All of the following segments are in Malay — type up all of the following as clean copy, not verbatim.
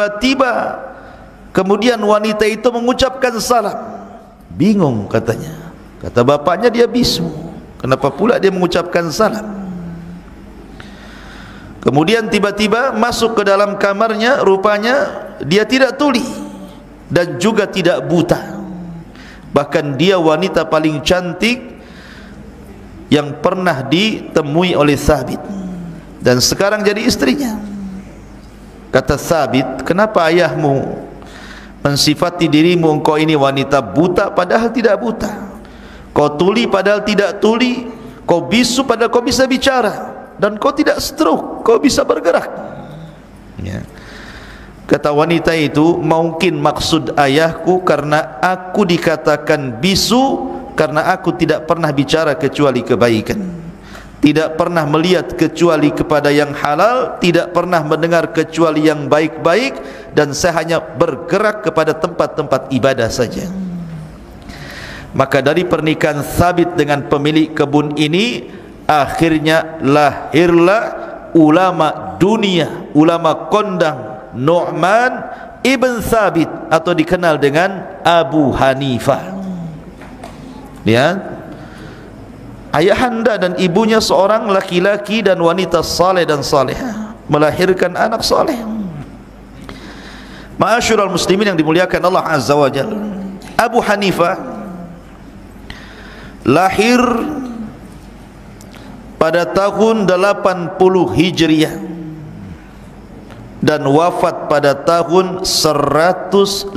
Tiba-tiba kemudian wanita itu mengucapkan salam. Bingung katanya. Kata bapaknya, dia bisu, kenapa pula dia mengucapkan salam? Kemudian tiba-tiba masuk ke dalam kamarnya, rupanya dia tidak tuli dan juga tidak buta. Bahkan dia wanita paling cantik yang pernah ditemui oleh Thabit, dan sekarang jadi istrinya. Kata Thabit, kenapa ayahmu mensifati dirimu, engkau ini wanita buta padahal tidak buta, kau tuli padahal tidak tuli, kau bisu padahal kau bisa bicara, dan kau tidak stroke, kau bisa bergerak, ya. Kata wanita itu, mungkin maksud ayahku karena aku dikatakan bisu karena aku tidak pernah bicara kecuali kebaikan, tidak pernah melihat kecuali kepada yang halal, tidak pernah mendengar kecuali yang baik-baik, dan saya hanya bergerak kepada tempat-tempat ibadah saja. Maka dari pernikahan Thabit dengan pemilik kebun ini, akhirnya lahirlah ulama dunia, ulama kondang, Nu'man ibn Thabit, atau dikenal dengan Abu Hanifah. Ya, ayahanda dan ibunya seorang laki-laki dan wanita saleh dan salehah, melahirkan anak saleh. Ma'asyiral muslimin yang dimuliakan Allah Azza wa Jalla, Abu Hanifah lahir pada tahun 80 Hijriah dan wafat pada tahun 150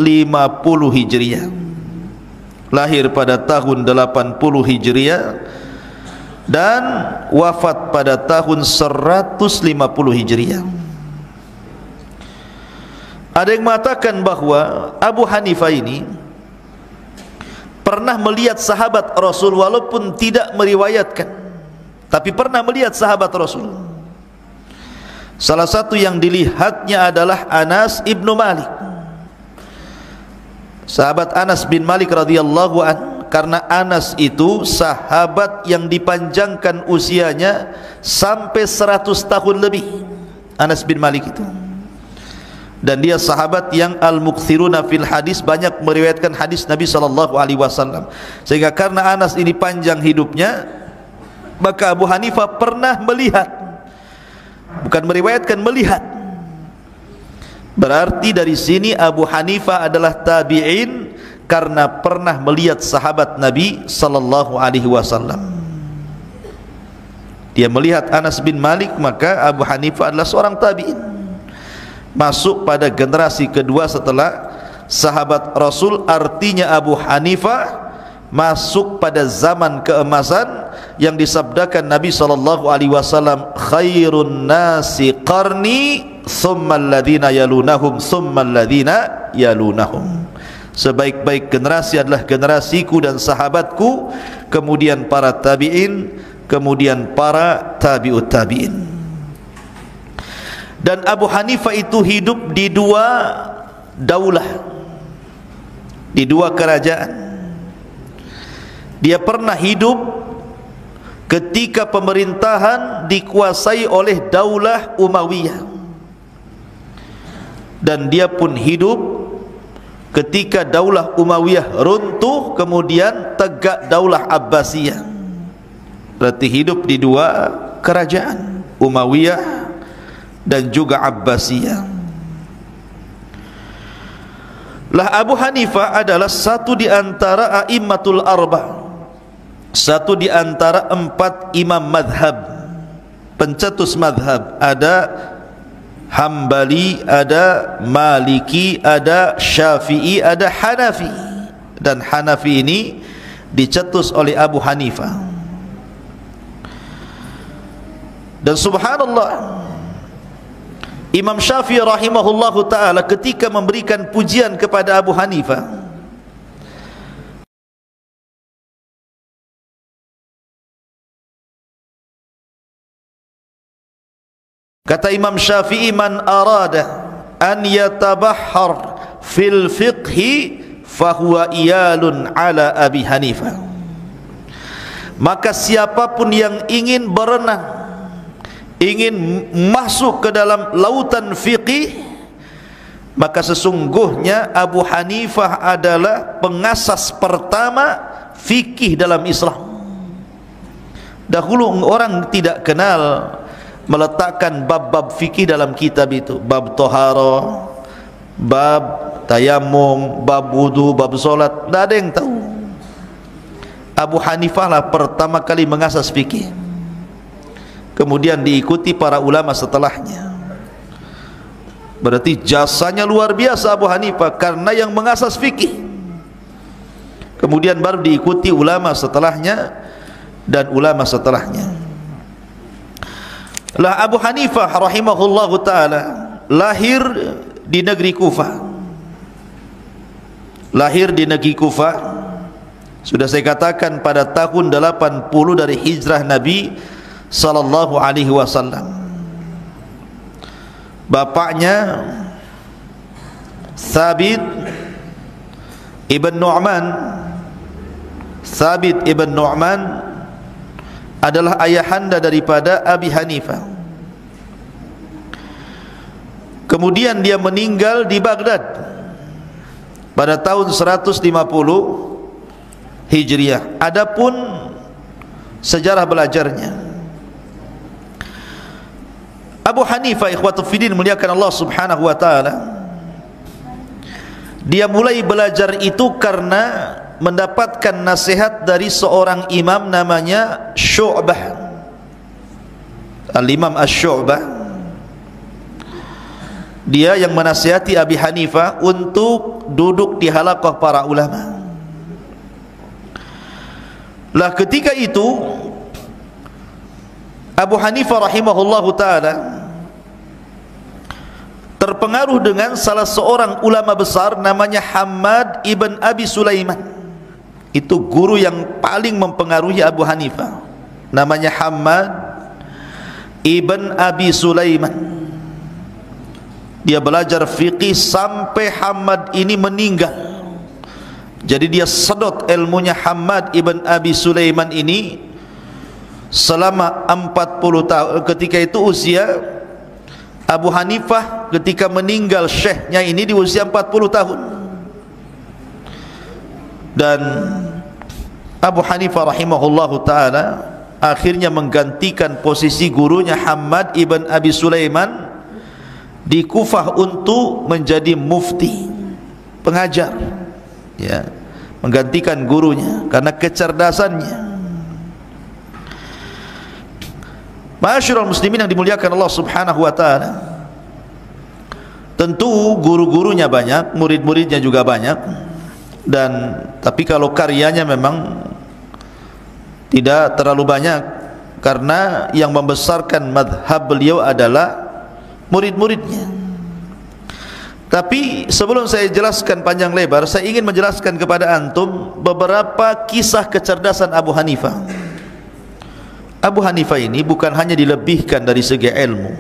Hijriah. Lahir pada tahun 80 Hijriah dan wafat pada tahun 150 Hijriah. Ada yang mengatakan bahwa Abu Hanifah ini pernah melihat sahabat Rasul, walaupun tidak meriwayatkan, tapi pernah melihat sahabat Rasul. Salah satu yang dilihatnya adalah Anas ibnu Malik, sahabat Anas bin Malik radhiyallahu an, karena Anas itu sahabat yang dipanjangkan usianya sampai 100 tahun lebih, Anas bin Malik itu. Dan dia sahabat yang al-mukthiruna fil hadis, banyak meriwayatkan hadis Nabi sallallahu alaihi wasallam. Sehingga karena Anas ini panjang hidupnya, maka Abu Hanifah pernah melihat, bukan meriwayatkan, melihat. Berarti dari sini Abu Hanifah adalah tabi'in karena pernah melihat sahabat Nabi sallallahu alaihi wasallam. Dia melihat Anas bin Malik, maka Abu Hanifah adalah seorang tabi'in, masuk pada generasi kedua setelah sahabat Rasul. Artinya Abu Hanifah masuk pada zaman keemasan yang disabdakan Nabi sallallahu alaihi wasallam, khairun nasi qarni thumma alladhina yalunahum thumma alladhina yalunahum. Sebaik-baik generasi adalah generasiku dan sahabatku, kemudian para tabi'in, kemudian para tabi'ut tabi'in. Dan Abu Hanifah itu hidup di dua daulah, di dua kerajaan. Dia pernah hidup ketika pemerintahan dikuasai oleh daulah Umayyah, dan dia pun hidup ketika daulah Umayyah runtuh, kemudian tegak daulah Abbasiyah. Berarti hidup di dua kerajaan, Umayyah dan juga Abbasiyah. Lah Abu Hanifah adalah satu di antara a'immatul arba', satu di antara 4 imam madhab, pencetus madhab. Ada Hambali, ada Maliki, ada Syafi'i, ada Hanafi. Dan Hanafi ini dicetus oleh Abu Hanifah. Dan subhanallah, Imam Syafi'i rahimahullahu ta'ala ketika memberikan pujian kepada Abu Hanifah, kata Imam Syafi'i, man arada an yatabahhar fil fiqhi fahuwa iyalun ala Abi Hanifah. Maka siapapun yang ingin berenang, ingin masuk ke dalam lautan fiqih, maka sesungguhnya Abu Hanifah adalah pengasas pertama fikih dalam Islam. Dahulu orang tidak kenal meletakkan bab-bab fikih dalam kitab itu, bab tohara, bab tayamum, bab wudu, bab solat, tidak ada yang tahu. Abu Hanifah lah pertama kali mengasas fikih, kemudian diikuti para ulama setelahnya. Berarti jasanya luar biasa Abu Hanifah karena yang mengasas fikih, kemudian baru diikuti ulama setelahnya dan ulama setelahnya. Lah Abu Hanifah rahimahullahu ta'ala lahir di negeri Kufah. Lahir di negeri Kufah, sudah saya katakan pada tahun 80 dari hijrah Nabi sallallahu alaihi wasallam. Bapaknya Thabit ibn Nu'man. Thabit ibn Nu'man adalah ayahanda daripada Abi Hanifah. Kemudian dia meninggal di Baghdad pada tahun 150 Hijriah. Adapun sejarah belajarnya, Abu Hanifah ikhwatul fiddin muliakan Allah subhanahu wa ta'ala, dia mulai belajar itu karena mendapatkan nasihat dari seorang imam namanya Syu'bah, Al-Imam Asy-Syu'bah. Dia yang menasihati Abi Hanifah untuk duduk di halaqah para ulama. Lah ketika itu Abu Hanifah rahimahullahu ta'ala terpengaruh dengan salah seorang ulama besar namanya Hammad ibn Abi Sulaiman. Itu guru yang paling mempengaruhi Abu Hanifah, namanya Hammad ibn Abi Sulaiman. Dia belajar fiqih sampai Hammad ini meninggal. Jadi dia sedot ilmunya Hammad ibn Abi Sulaiman ini selama 40 tahun. Ketika itu usia Abu Hanifah ketika meninggal syekhnya ini di usia 40 tahun. Dan Abu Hanifah rahimahullahu ta'ala akhirnya menggantikan posisi gurunya Hammad ibn Abi Sulaiman di Kufah untuk menjadi mufti, pengajar, ya, menggantikan gurunya karena kecerdasannya. Ma'asyiral muslimin yang dimuliakan Allah subhanahu wa ta'ala, tentu guru-gurunya banyak, murid-muridnya juga banyak. Dan tapi kalau karyanya memang tidak terlalu banyak, karena yang membesarkan madhab beliau adalah murid-muridnya. Tapi sebelum saya jelaskan panjang lebar, saya ingin menjelaskan kepada antum beberapa kisah kecerdasan Abu Hanifah. Abu Hanifah ini bukan hanya dilebihkan dari segi ilmu,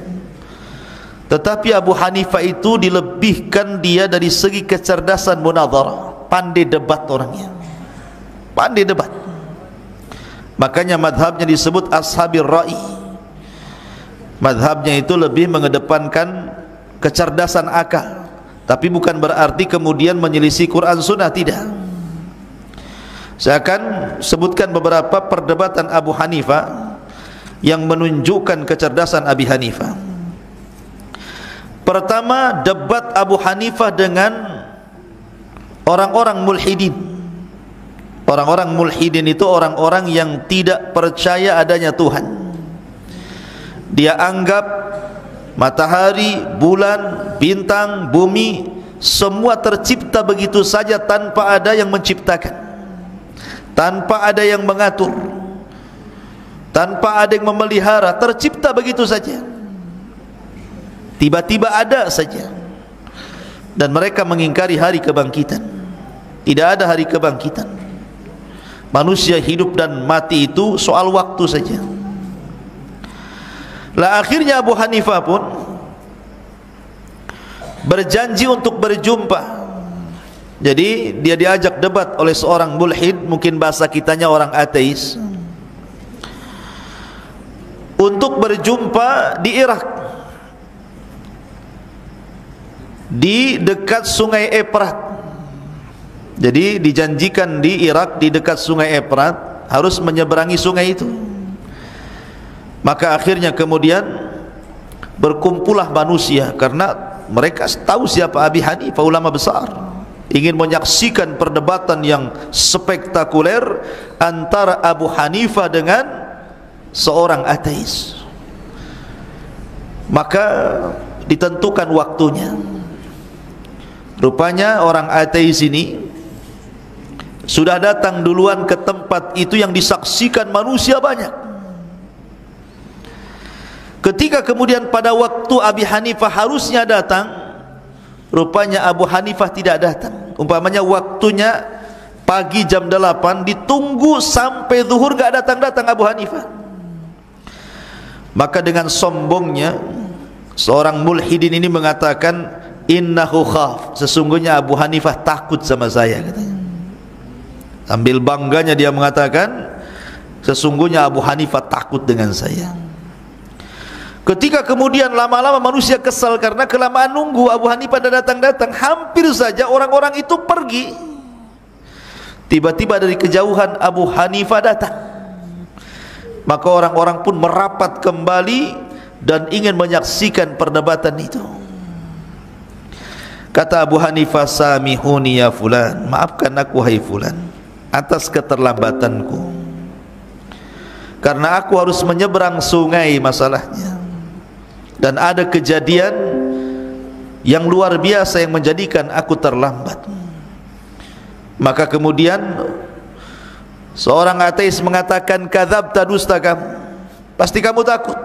tetapi Abu Hanifah itu dilebihkan dia dari segi kecerdasan munadharah. Pandai debat orangnya, pandai debat. Makanya madhabnya disebut ashabir ra'i. Madhabnya itu lebih mengedepankan kecerdasan akal, tapi bukan berarti kemudian menyelisih Quran Sunnah, tidak. Saya akan sebutkan beberapa perdebatan Abu Hanifah yang menunjukkan kecerdasan Abi Hanifah. Pertama, debat Abu Hanifah dengan orang-orang mulhidin. Orang-orang mulhidin itu orang-orang yang tidak percaya adanya Tuhan. Dia anggap matahari, bulan, bintang, bumi semua tercipta begitu saja tanpa ada yang menciptakan, tanpa ada yang mengatur, tanpa ada yang memelihara, tercipta begitu saja, tiba-tiba ada saja. Dan mereka mengingkari hari kebangkitan. Tidak ada hari kebangkitan. Manusia hidup dan mati itu soal waktu saja. Lah akhirnya Abu Hanifah pun berjanji untuk berjumpa. Jadi dia diajak debat oleh seorang mulhid, mungkin bahasa kitanya orang ateis, untuk berjumpa di Irak. di dekat sungai Efrat. Jadi dijanjikan di Irak di dekat sungai Efrat harus menyeberangi sungai itu. Maka akhirnya kemudian berkumpullah manusia karena mereka tahu siapa Abi Hanifah, ulama besar, ingin menyaksikan perdebatan yang spektakuler antara Abu Hanifah dengan seorang ateis. Maka ditentukan waktunya. Rupanya orang ateis ini sudah datang duluan ke tempat itu yang disaksikan manusia banyak. Ketika kemudian pada waktu Abi Hanifah harusnya datang, rupanya Abu Hanifah tidak datang. Umpamanya waktunya pagi jam 8, ditunggu sampai zuhur gak datang-datang Abu Hanifah. Maka dengan sombongnya seorang mulhidin ini mengatakan, innahu khaf, sesungguhnya Abu Hanifah takut sama saya, katanya. Sambil bangganya dia mengatakan, sesungguhnya Abu Hanifah takut dengan saya. Ketika kemudian lama-lama manusia kesal karena kelamaan nunggu Abu Hanifah datang-datang, hampir saja orang-orang itu pergi. Tiba-tiba dari kejauhan Abu Hanifah datang. Maka orang-orang pun merapat kembali dan ingin menyaksikan perdebatan itu. Kata Abu Hanifah, samihuni ya fulan, maafkan aku hai fulan atas keterlambatanku, karena aku harus menyeberang sungai masalahnya, dan ada kejadian yang luar biasa yang menjadikan aku terlambat. Maka kemudian seorang ateis mengatakan, kadzabta, dusta kamu, pasti kamu takut.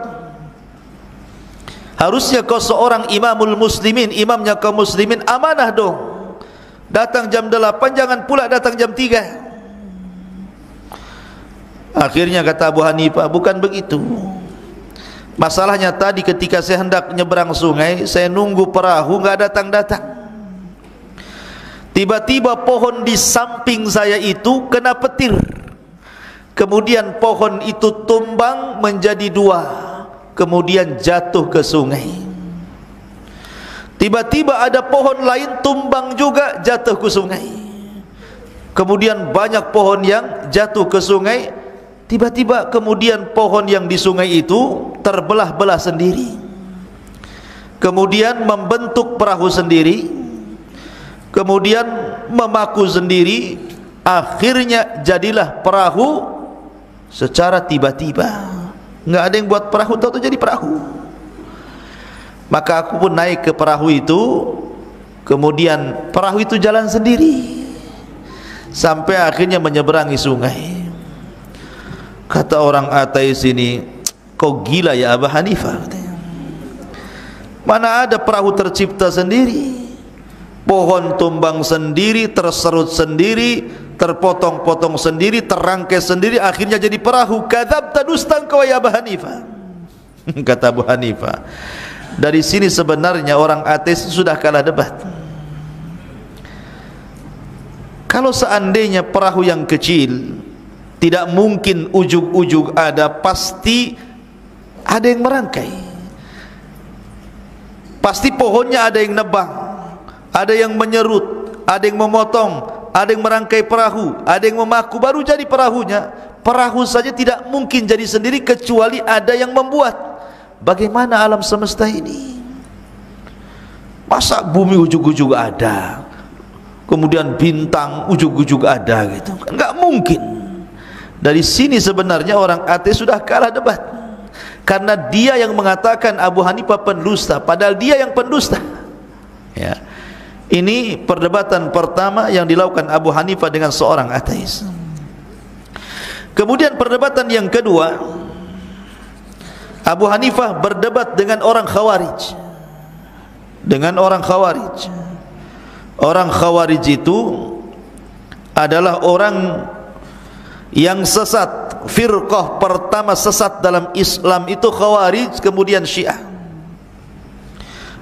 Harusnya kau seorang imamul muslimin, imamnya kaum muslimin, amanah dong, datang jam 8, jangan pula datang jam 3. Akhirnya kata Abu Hanifah, bukan begitu. Masalahnya tadi ketika saya hendak nyeberang sungai, saya nunggu perahu nggak datang-datang. Tiba-tiba pohon di samping saya itu kena petir. Kemudian pohon itu tumbang menjadi 2, kemudian jatuh ke sungai. Tiba-tiba ada pohon lain tumbang juga, jatuh ke sungai. Kemudian banyak pohon yang jatuh ke sungai. Tiba-tiba kemudian pohon yang di sungai itu terbelah-belah sendiri, kemudian membentuk perahu sendiri, kemudian memaku sendiri. Akhirnya jadilah perahu secara tiba-tiba. Nggak ada yang buat perahu, tahu-tahu jadi perahu. Maka aku pun naik ke perahu itu, kemudian perahu itu jalan sendiri sampai akhirnya menyeberangi sungai. Kata orang ateis ini, kau gila ya Abu Hanifah, mana ada perahu tercipta sendiri, pohon tumbang sendiri, terserut sendiri, terpotong-potong sendiri, terangkai sendiri, akhirnya jadi perahu. Kadzabta, dusta engkau ya Abu Hanifah. Kata Abu Hanifah, dari sini sebenarnya orang ateis sudah kalah debat. Kalau seandainya perahu yang kecil tidak mungkin ujung-ujung ada, pasti ada yang merangkai, pasti pohonnya ada yang nebang, ada yang menyerut, ada yang memotong, ada yang merangkai perahu, ada yang memaku, baru jadi perahunya. Perahu saja tidak mungkin jadi sendiri kecuali ada yang membuat. Bagaimana alam semesta ini? Masa bumi ujung-ujung ada, kemudian bintang ujung-ujung ada gitu? Enggak mungkin. Dari sini sebenarnya orang ateis sudah kalah debat, karena dia yang mengatakan Abu Hanifah pendusta, padahal dia yang pendusta. Ya. Ini perdebatan pertama yang dilakukan Abu Hanifah dengan seorang ateis. Kemudian perdebatan yang kedua, Abu Hanifah berdebat dengan orang Khawarij. Dengan orang Khawarij. Orang Khawarij itu adalah orang yang sesat. Firqah pertama sesat dalam Islam itu Khawarij, kemudian Syiah.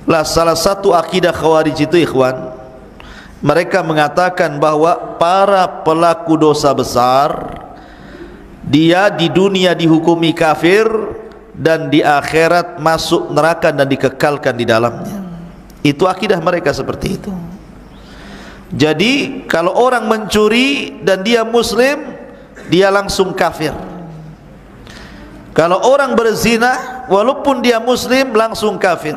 Lah salah satu akidah Khawarij itu, ikhwan, mereka mengatakan bahwa para pelaku dosa besar, dia di dunia dihukumi kafir dan di akhirat masuk neraka dan dikekalkan di dalamnya. Itu akidah mereka seperti itu. Jadi kalau orang mencuri dan dia muslim, dia langsung kafir. Kalau orang berzina walaupun dia muslim, langsung kafir.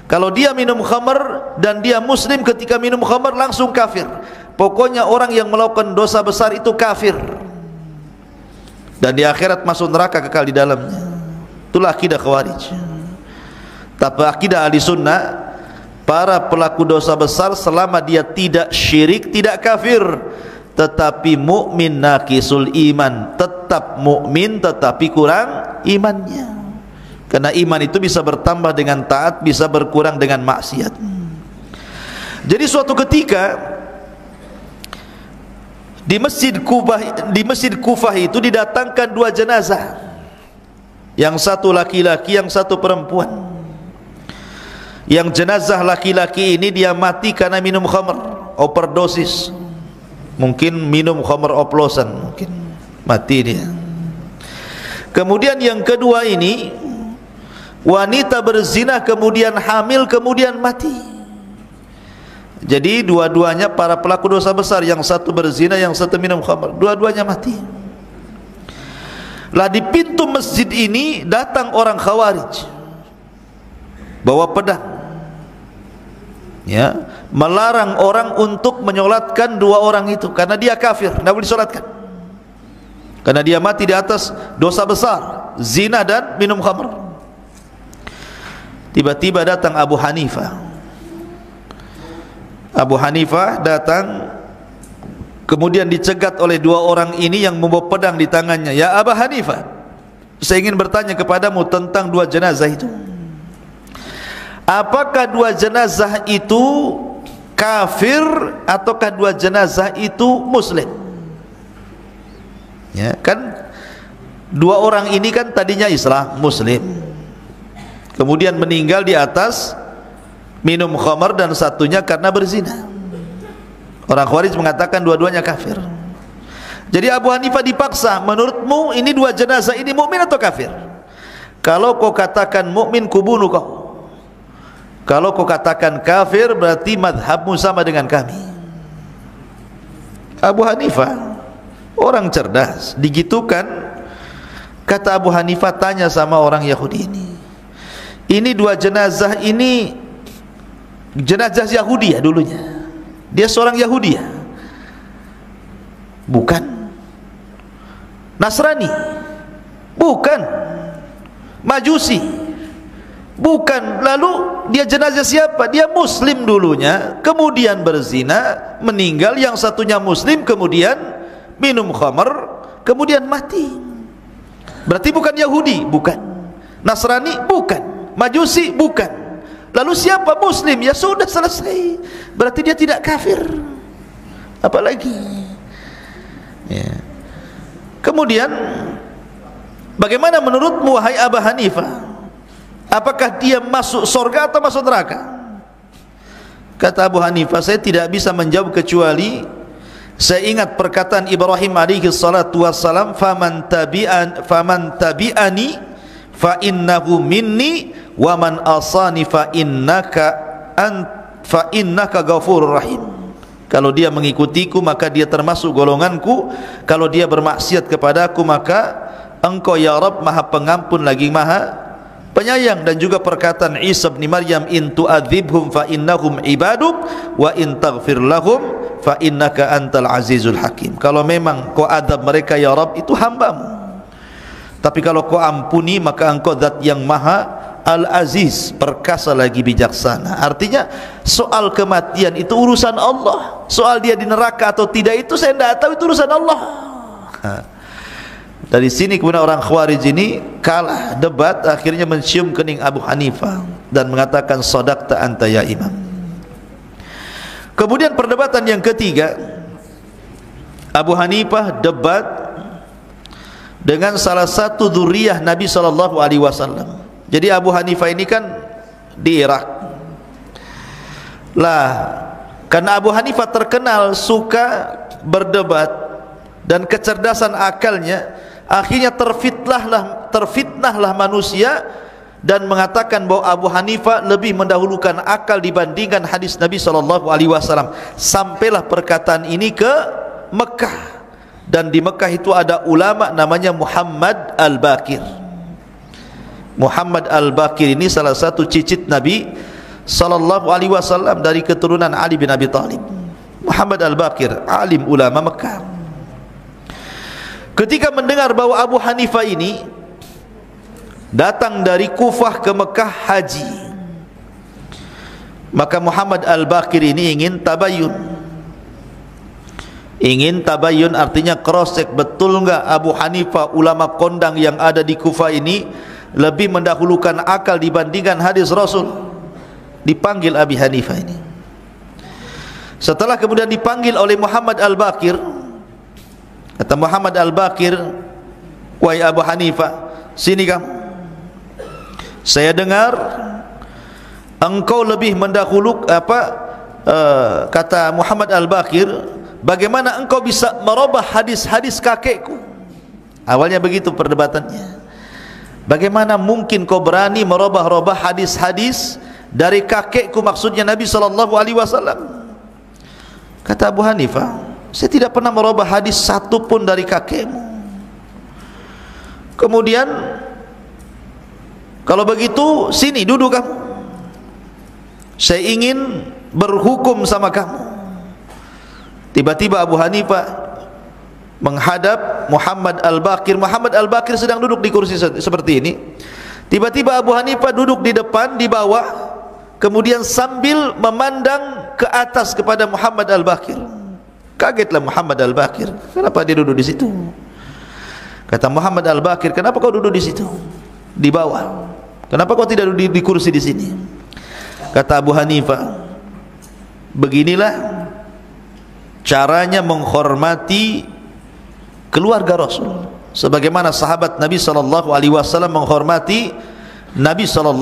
Kalau dia minum khamar dan dia muslim ketika minum khamar, langsung kafir. Pokoknya orang yang melakukan dosa besar itu kafir, dan di akhirat masuk neraka kekal di dalamnya. Itulah akidah Khawarij. Tapi akidah ahli sunnah, para pelaku dosa besar selama dia tidak syirik, tidak kafir, tetapi mukmin naqisul iman, tetap mukmin tetapi kurang imannya. Karena iman itu bisa bertambah dengan taat, bisa berkurang dengan maksiat. Jadi suatu ketika di Masjid Kufah itu didatangkan dua jenazah, yang satu laki-laki, yang satu perempuan. Yang jenazah laki-laki ini dia mati karena minum khamr, overdosis. Mungkin minum khamr oplosan, mungkin mati dia. Kemudian yang kedua ini wanita berzina, kemudian hamil, kemudian mati. Jadi dua-duanya para pelaku dosa besar, yang satu berzina, yang satu minum khamr, dua-duanya mati. Lah di pintu masjid ini datang orang Khawarij bawa pedang, ya, melarang orang untuk menyolatkan dua orang itu karena dia kafir, tidak boleh disolatkan karena dia mati di atas dosa besar, zina dan minum khamr. Tiba-tiba datang Abu Hanifah. Abu Hanifah datang, kemudian dicegat oleh dua orang ini yang membawa pedang di tangannya. Ya Abu Hanifah, saya ingin bertanya kepadamu tentang dua jenazah itu. Apakah dua jenazah itu kafir ataukah dua jenazah itu muslim? Ya, kan dua orang ini kan tadinya Islam, muslim, kemudian meninggal di atas minum khamar, dan satunya karena berzina. Orang Khawarij mengatakan dua-duanya kafir. Jadi Abu Hanifah dipaksa, menurutmu ini dua jenazah ini mukmin atau kafir? Kalau kau katakan mukmin, kubunuh kau. Kalau kau katakan kafir, berarti madhabmu sama dengan kami. Abu Hanifah orang cerdas, digitukan. Kata Abu Hanifah, tanya sama orang Yahudi ini dua jenazah ini jenazah Yahudi ya dulunya? Dia seorang Yahudi ya? Bukan. Nasrani? Bukan. Majusi? Bukan. Lalu dia jenazah siapa? Dia muslim dulunya, kemudian berzina, meninggal. Yang satunya muslim, kemudian minum khamar, kemudian mati. Berarti bukan Yahudi? Bukan. Nasrani? Bukan. Majusi? Bukan. Lalu siapa? Muslim. Ya sudah, selesai. Berarti dia tidak kafir. Apalagi ya. Kemudian bagaimana menurutmu wahai Abu Hanifah? Apakah dia masuk surga atau masuk neraka? Kata Abu Hanifah, saya tidak bisa menjawab kecuali saya ingat perkataan Ibrahim alaihi salatu wassalam, faman tabi'ani fa innahu minni wa man asani fa innaka ghafurur rahim. Kalau dia mengikutiku maka dia termasuk golonganku, kalau dia bermaksiat kepadaku maka engkau ya Rabb maha pengampun lagi maha penyayang. Dan juga perkataan Isa bin Maryam, in tu'adzibhum fa innahum ibaduk wa in taghfir lahum fa innaka antal azizul hakim. Kalau memang kau adab mereka ya Rabb, itu hambamu, tapi kalau kau ampuni maka engkau zat yang maha Al-Aziz, perkasa lagi bijaksana. Artinya soal kematian itu urusan Allah. Soal dia di neraka atau tidak itu saya tidak tahu, itu urusan Allah. Dari sini kemudian orang Khawarij ini kalah debat, akhirnya mencium kening Abu Hanifah dan mengatakan shadaqta anta ya imam. Kemudian perdebatan yang ketiga, Abu Hanifah debat dengan salah satu dzurriyyah Nabi SAW. Jadi Abu Hanifah ini kan di Irak lah, karena Abu Hanifah terkenal suka berdebat dan kecerdasan akalnya, akhirnya terfitnahlah manusia dan mengatakan bahwa Abu Hanifah lebih mendahulukan akal dibandingkan hadis Nabi SAW. Sampailah perkataan ini ke Mekah, dan di Mekah itu ada ulama namanya Muhammad Al-Baqir. Muhammad Al-Baqir ini salah satu cicit Nabi SAW dari keturunan Ali bin Abi Thalib. Muhammad Al-Baqir, alim ulama Mekah. Ketika mendengar bahwa Abu Hanifah ini datang dari Kufah ke Mekah haji, maka Muhammad Al-Baqir ini ingin tabayyun. Ingin tabayyun artinya cross check, betul enggak Abu Hanifah ulama kondang yang ada di Kufah ini lebih mendahulukan akal dibandingkan hadis Rasul. Dipanggil Abi Hanifah ini. Setelah kemudian dipanggil oleh Muhammad Al-Baqir, kata Muhammad Al-Baqir, wahai Abu Hanifah, sini kamu. Saya dengar engkau lebih mendahulukan kata Muhammad Al-Baqir, bagaimana engkau bisa merubah hadis-hadis kakekku? Awalnya begitu perdebatannya. Bagaimana mungkin kau berani merubah-rubah hadis-hadis dari kakekku, maksudnya Nabi SAW. Kata Abu Hanifah, saya tidak pernah merubah hadis satu pun dari kakekmu. Kemudian, kalau begitu sini duduk kamu, saya ingin berhukum sama kamu. Tiba-tiba Abu Hanifah menghadap Muhammad Al-Baqir. Muhammad Al-Baqir sedang duduk di kursi seperti ini. Tiba-tiba Abu Hanifah duduk di depan, di bawah, kemudian sambil memandang ke atas kepada Muhammad Al-Baqir. Kagetlah Muhammad Al-Baqir, kenapa dia duduk di situ? Kata Muhammad Al-Baqir, kenapa kau duduk di situ, di bawah? Kenapa kau tidak duduk di kursi di sini? Kata Abu Hanifah, beginilah caranya menghormati keluarga Rasul, sebagaimana sahabat Nabi SAW menghormati Nabi SAW.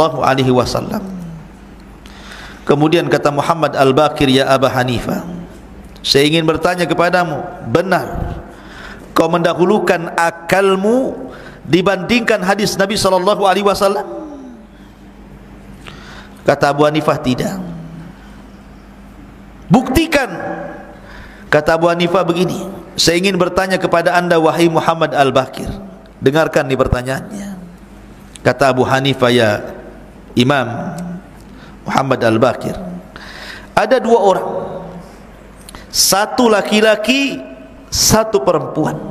Kemudian kata Muhammad Al-Baqir, ya Abu Hanifah, saya ingin bertanya kepadamu, benar kau mendahulukan akalmu dibandingkan hadis Nabi SAW? Kata Abu Hanifah, tidak. Buktikan. Kata Abu Hanifah, begini, saya ingin bertanya kepada anda wahai Muhammad Al-Baqir, dengarkan nih pertanyaannya. Kata Abu Hanifah, ya Imam Muhammad Al-Baqir, ada dua orang, satu laki-laki, satu perempuan.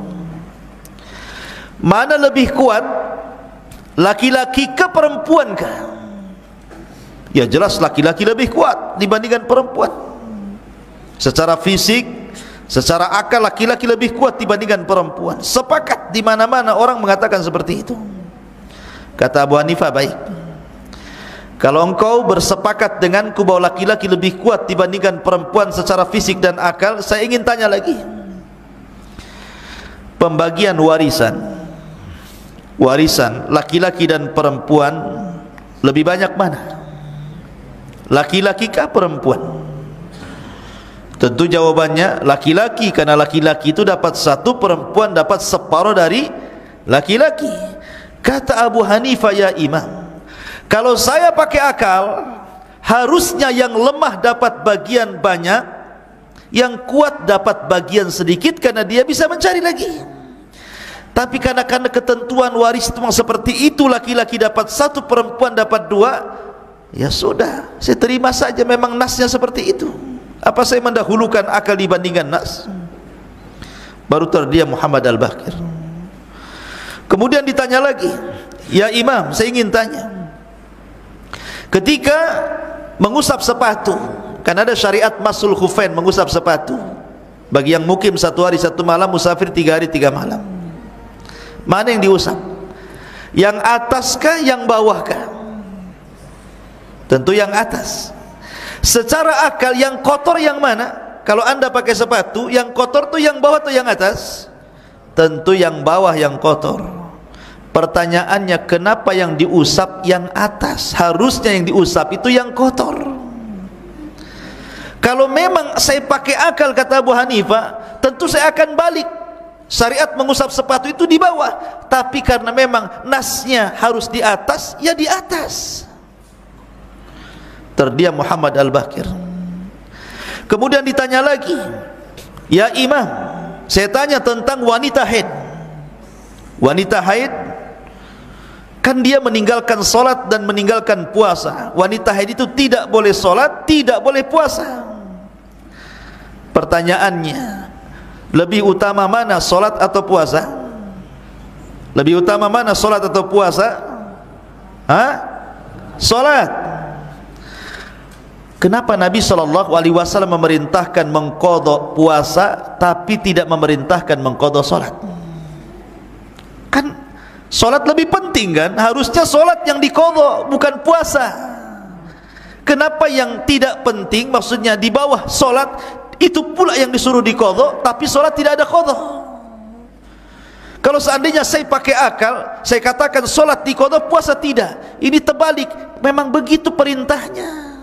Mana lebih kuat, laki-laki ke perempuan kah? Ya jelas laki-laki lebih kuat dibandingkan perempuan. Secara fisik, secara akal, laki-laki lebih kuat dibandingkan perempuan. Sepakat di mana-mana orang mengatakan seperti itu. Kata Abu Hanifah, baik, kalau engkau bersepakat denganku bahwa laki-laki lebih kuat dibandingkan perempuan secara fisik dan akal, saya ingin tanya lagi, pembagian warisan laki-laki dan perempuan lebih banyak mana? Laki-laki kah perempuan? Tentu jawabannya laki-laki, karena laki-laki itu dapat satu, perempuan dapat separuh dari laki-laki. Kata Abu Hanifah, ya Imam, kalau saya pakai akal, harusnya yang lemah dapat bagian banyak, yang kuat dapat bagian sedikit, karena dia bisa mencari lagi. Tapi karena ketentuan waris itu seperti itu, laki-laki dapat satu, perempuan dapat dua, ya sudah, saya terima saja, memang nasnya seperti itu. Apa saya mendahulukan akal dibandingkan nas? Baru terdiam Muhammad Al-Baqir. Kemudian ditanya lagi, ya Imam, saya ingin tanya, ketika mengusap sepatu, kan ada syariat masul khufain, mengusap sepatu bagi yang mukim 1 hari 1 malam, musafir 3 hari 3 malam, mana yang diusap? Yang atas kah, yang bawah kah? Tentu yang atas. Secara akal yang kotor yang mana? Kalau anda pakai sepatu, yang kotor tuh yang bawah atau yang atas? Tentu yang bawah yang kotor. Pertanyaannya, kenapa yang diusap yang atas? Harusnya yang diusap itu yang kotor. Kalau memang saya pakai akal, kata Abu Hanifah, tentu saya akan balik. Syariat mengusap sepatu itu di bawah, tapi karena memang nasnya harus di atas, ya di atas. Terdiam Muhammad Al-Bakir. Kemudian ditanya lagi, ya imam, saya tanya tentang wanita haid. Wanita haid kan dia meninggalkan solat dan meninggalkan puasa. Wanita haid itu tidak boleh solat, tidak boleh puasa. Pertanyaannya, lebih utama mana, solat atau puasa? Lebih utama mana, solat atau puasa? Solat. Kenapa Nabi SAW memerintahkan mengqadha puasa tapi tidak memerintahkan mengqadha solat? Kan solat lebih penting kan? Harusnya solat yang diqadha, bukan puasa. Kenapa yang tidak penting, maksudnya di bawah solat, itu pula yang disuruh diqadha, tapi solat tidak ada qadha? Kalau seandainya saya pakai akal, saya katakan solat diqadha, puasa tidak. Ini terbalik, memang begitu perintahnya.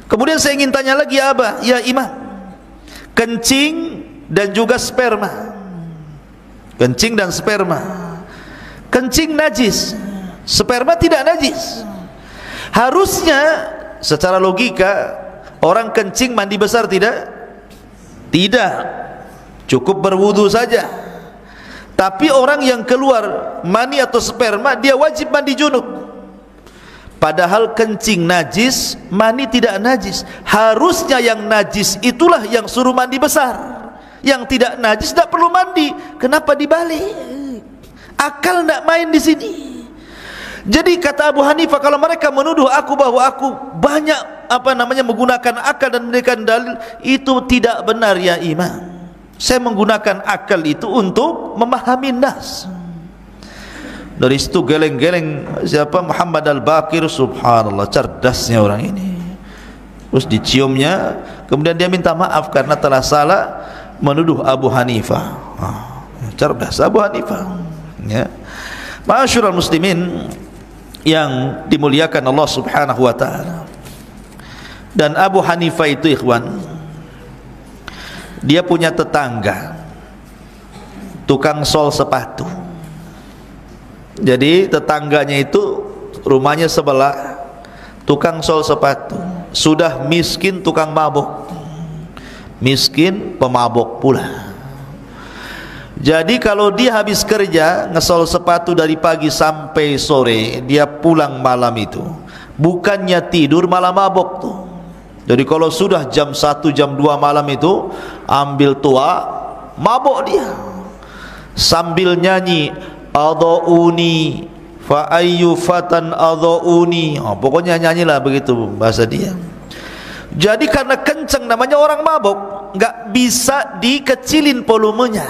Kemudian saya ingin tanya lagi, ya imam, kencing dan juga sperma. Kencing dan sperma. Kencing najis, sperma tidak najis. Harusnya secara logika orang kencing mandi besar tidak? Tidak, cukup berwudu saja. Tapi orang yang keluar mani atau sperma, dia wajib mandi junub. Padahal kencing najis, mani tidak najis. Harusnya yang najis itulah yang suruh mandi besar. Yang tidak najis tidak perlu mandi. Kenapa dibalik? Akal tidak main di sini. Jadi kata Abu Hanifah, kalau mereka menuduh aku bahwa aku banyak menggunakan akal dan memberikan dalil, itu tidak benar ya imam. Saya menggunakan akal itu untuk memahami nas. Dari situ geleng-geleng Muhammad Al-Bakir, subhanallah, cerdasnya orang ini. Terus diciumnya, kemudian dia minta maaf karena telah salah menuduh Abu Hanifah. Cerdas Abu Hanifah, ya. Ma'asyiral muslimin yang dimuliakan Allah Subhanahu wa taala. Dan Abu Hanifah itu, ikhwan, dia punya tetangga tukang sol sepatu. Jadi tetangganya itu rumahnya sebelah, tukang sol sepatu, sudah miskin, tukang mabuk, miskin pemabuk pula. Jadi kalau dia habis kerja ngesol sepatu dari pagi sampai sore, dia pulang malam itu bukannya tidur malah mabuk tuh. Jadi kalau sudah jam 1 jam 2 malam itu ambil tua, mabuk dia sambil nyanyi adhauni fa ayyu fatan adhauni. Pokoknya nyanyilah begitu bahasa dia. Jadi karena kenceng, namanya orang mabuk, nggak bisa dikecilin volumenya.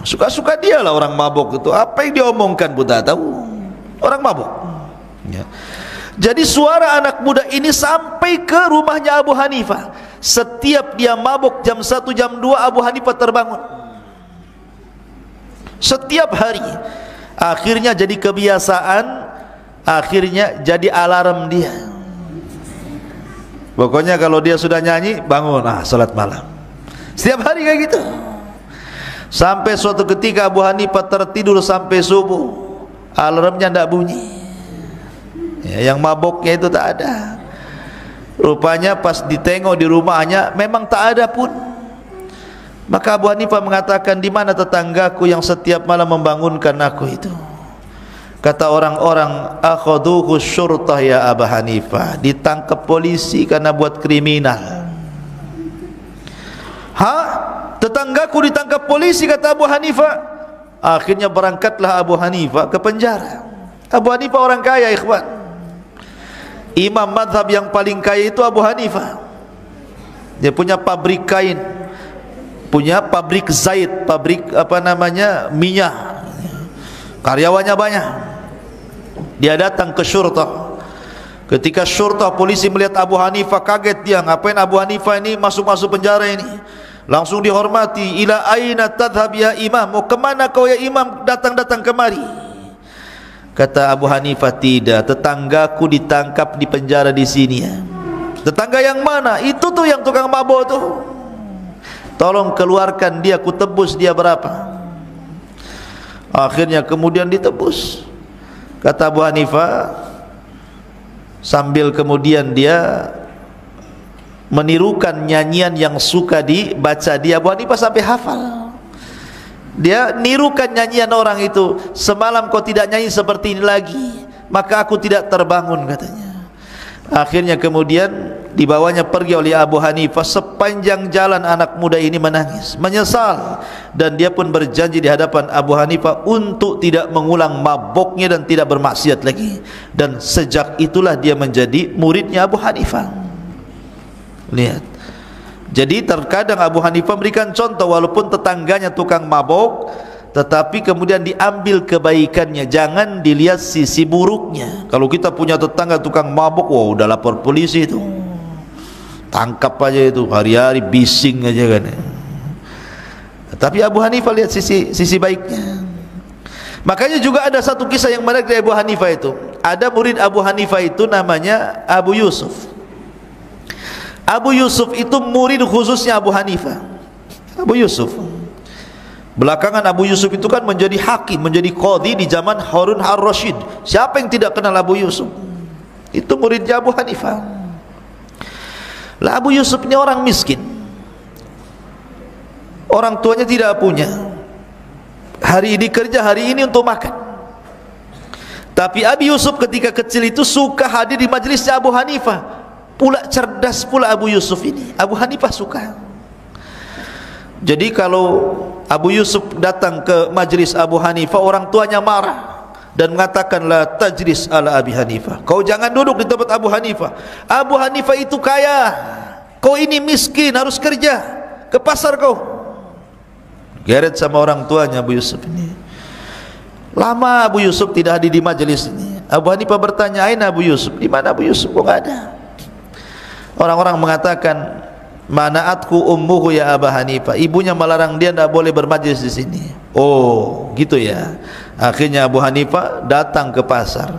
Suka-suka dia lah orang mabuk itu. Apa yang diomongkan pun tak tahu. Orang mabuk, ya. Jadi suara anak muda ini sampai ke rumahnya Abu Hanifah. Setiap dia mabuk jam 1 jam 2 Abu Hanifah terbangun. Setiap hari. Akhirnya jadi kebiasaan, akhirnya jadi alarm dia. Pokoknya kalau dia sudah nyanyi, bangun, salat malam. Setiap hari kayak gitu. Sampai suatu ketika Abu Hanifah tertidur sampai subuh, alarmnya tidak bunyi. Ya, yang mabuknya itu tak ada. Rupanya pas ditengok di rumahnya memang tak ada pun. Maka Abu Hanifah mengatakan, di mana tetanggaku yang setiap malam membangunkan aku itu? Kata orang-orang, akhaduhu syurtah ya Abu Hanifah, ditangkap polisi karena buat kriminal. Tetanggaku ditangkap polisi, kata Abu Hanifah. Akhirnya berangkatlah Abu Hanifah ke penjara. Abu Hanifah orang kaya, ikhwan. Imam madhab yang paling kaya itu Abu Hanifah. Dia punya pabrik kain, punya pabrik zait, pabrik minyak, karyawannya banyak. Dia datang ke syurtah. Ketika syurtah, polisi melihat Abu Hanifah, kaget dia. Ngapain Abu Hanifah ini masuk-masuk penjara ini? Langsung dihormati. Ila aina tadhhab ya imam, mau kemana kau ya imam datang-datang kemari? Kata Abu Hanifah, tidak, tetanggaku ditangkap di penjara di sini ya. Tetangga yang mana? Itu tuh yang tukang mabuk tuh. Tolong keluarkan dia, ku tebus dia berapa. Akhirnya kemudian ditebus. Kata Abu Hanifah, sambil kemudian dia menirukan nyanyian yang suka dibaca dia, Abu Hanifah sampai hafal. Dia nirukan nyanyian orang itu, semalam kau tidak nyanyi seperti ini lagi, maka aku tidak terbangun, katanya. Akhirnya kemudian dibawanya pergi oleh Abu Hanifah. Sepanjang jalan anak muda ini menangis, menyesal, dan dia pun berjanji di hadapan Abu Hanifah untuk tidak mengulang maboknya dan tidak bermaksiat lagi. Dan sejak itulah dia menjadi muridnya Abu Hanifah. Lihat, jadi terkadang Abu Hanifah memberikan contoh, walaupun tetangganya tukang mabok, tetapi kemudian diambil kebaikannya, jangan dilihat sisi buruknya. Kalau kita punya tetangga tukang mabok, wah udah lapor polisi itu, tangkap aja itu, hari-hari bising aja kan. Tapi Abu Hanifah lihat sisi baiknya. Makanya juga ada satu kisah yang menarik dari Abu Hanifah itu. Ada murid Abu Hanifah itu namanya Abu Yusuf. Abu Yusuf itu murid khususnya Abu Hanifah. Abu Yusuf, belakangan Abu Yusuf itu kan menjadi hakim, menjadi qadhi di zaman Harun ar-Rasyid. Siapa yang tidak kenal Abu Yusuf? Itu muridnya Abu Hanifah. Lah Abu Yusuf ini orang miskin, orang tuanya tidak punya. Hari ini kerja, hari ini untuk makan. Tapi Abu Yusuf ketika kecil itu suka hadir di majelisnya Abu Hanifah. Pula cerdas pula Abu Yusuf ini, Abu Hanifah suka. Jadi kalau Abu Yusuf datang ke majelis Abu Hanifah, orang tuanya marah dan mengatakan, la tajlis ala Abi Hanifah, kau jangan duduk di tempat Abu Hanifah. Abu Hanifah itu kaya, kau ini miskin, harus kerja, ke pasar kau. Geret sama orang tuanya Abu Yusuf ini. Lama Abu Yusuf tidak hadir di majelis ini. Abu Hanifah bertanya, aina Abu Yusuf? Di mana Abu Yusuf? Kok enggak ada? Orang-orang mengatakan, manaatku ummuhu ya Abu Hanifah, ibunya melarang dia tidak boleh bermajlis di sini. Oh, gitu ya. Akhirnya Abu Hanifah datang ke pasar,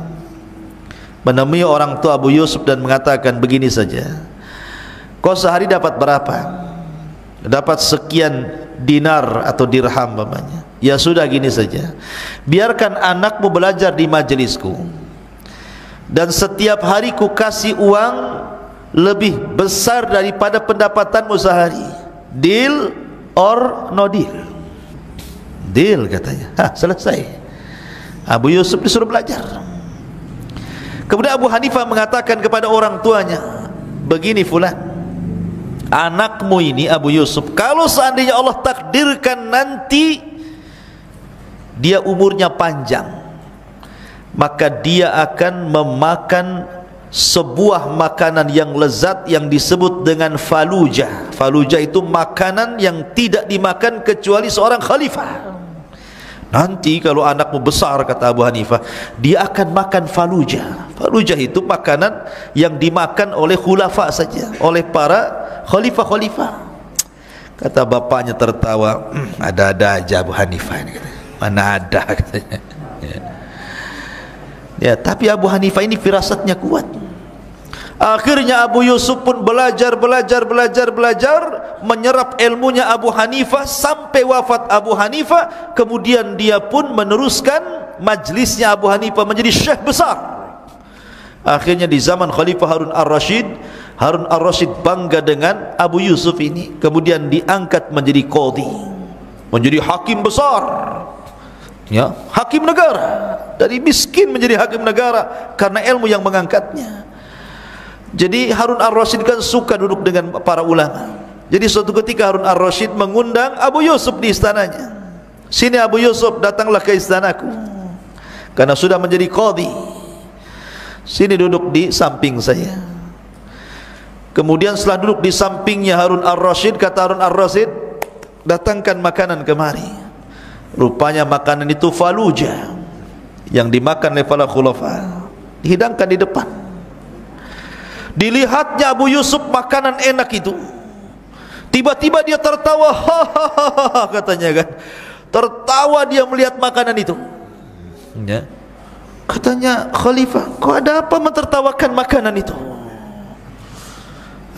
menemui orang tua Abu Yusuf dan mengatakan, begini saja, kau sehari dapat berapa? Dapat sekian dinar atau dirham namanya. Ya sudah, gini saja, biarkan anakmu belajar di majelisku, dan setiap hari ku kasih uang lebih besar daripada pendapatanmu sehari. Deal or no deal? Deal, katanya. Hah, selesai. Abu Yusuf disuruh belajar. Kemudian Abu Hanifah mengatakan kepada orang tuanya, begini fulan, anakmu ini Abu Yusuf, kalau seandainya Allah takdirkan nanti dia umurnya panjang, maka dia akan memakan sebuah makanan yang lezat yang disebut dengan falujah. Falujah itu makanan yang tidak dimakan kecuali seorang khalifah. Nanti kalau anakmu besar, kata Abu Hanifah, dia akan makan falujah. Falujah itu makanan yang dimakan oleh khulafa saja, oleh para khalifah-khalifah. Kata bapaknya tertawa, ada-ada aja Abu Hanifah ini, mana ada, katanya. Ya, tapi Abu Hanifah ini firasatnya kuat. Akhirnya Abu Yusuf pun belajar, menyerap ilmunya Abu Hanifah sampai wafat Abu Hanifah. Kemudian dia pun meneruskan majlisnya Abu Hanifah menjadi syekh besar. Akhirnya di zaman Khalifah Harun ar-Rasyid bangga dengan Abu Yusuf ini. Kemudian diangkat menjadi qadhi, menjadi hakim besar. Ya, hakim negara, dari miskin menjadi hakim negara karena ilmu yang mengangkatnya. Jadi Harun ar-Rasyid kan suka duduk dengan para ulama. Jadi suatu ketika Harun ar-Rasyid mengundang Abu Yusuf di istananya. Sini Abu Yusuf, datanglah ke istanaku, karena sudah menjadi qadhi. Sini duduk di samping saya. Kemudian setelah duduk di sampingnya Harun ar-Rasyid, kata Harun ar-Rasyid, datangkan makanan kemari. Rupanya makanan itu falujah yang dimakan oleh para khulafa, dihidangkan di depan. Dilihatnya Abu Yusuf makanan enak itu, tiba-tiba dia tertawa, hahaha, katanya kan, tertawa dia melihat makanan itu. Ya. Katanya khalifah, kok ada apa mentertawakan makanan itu?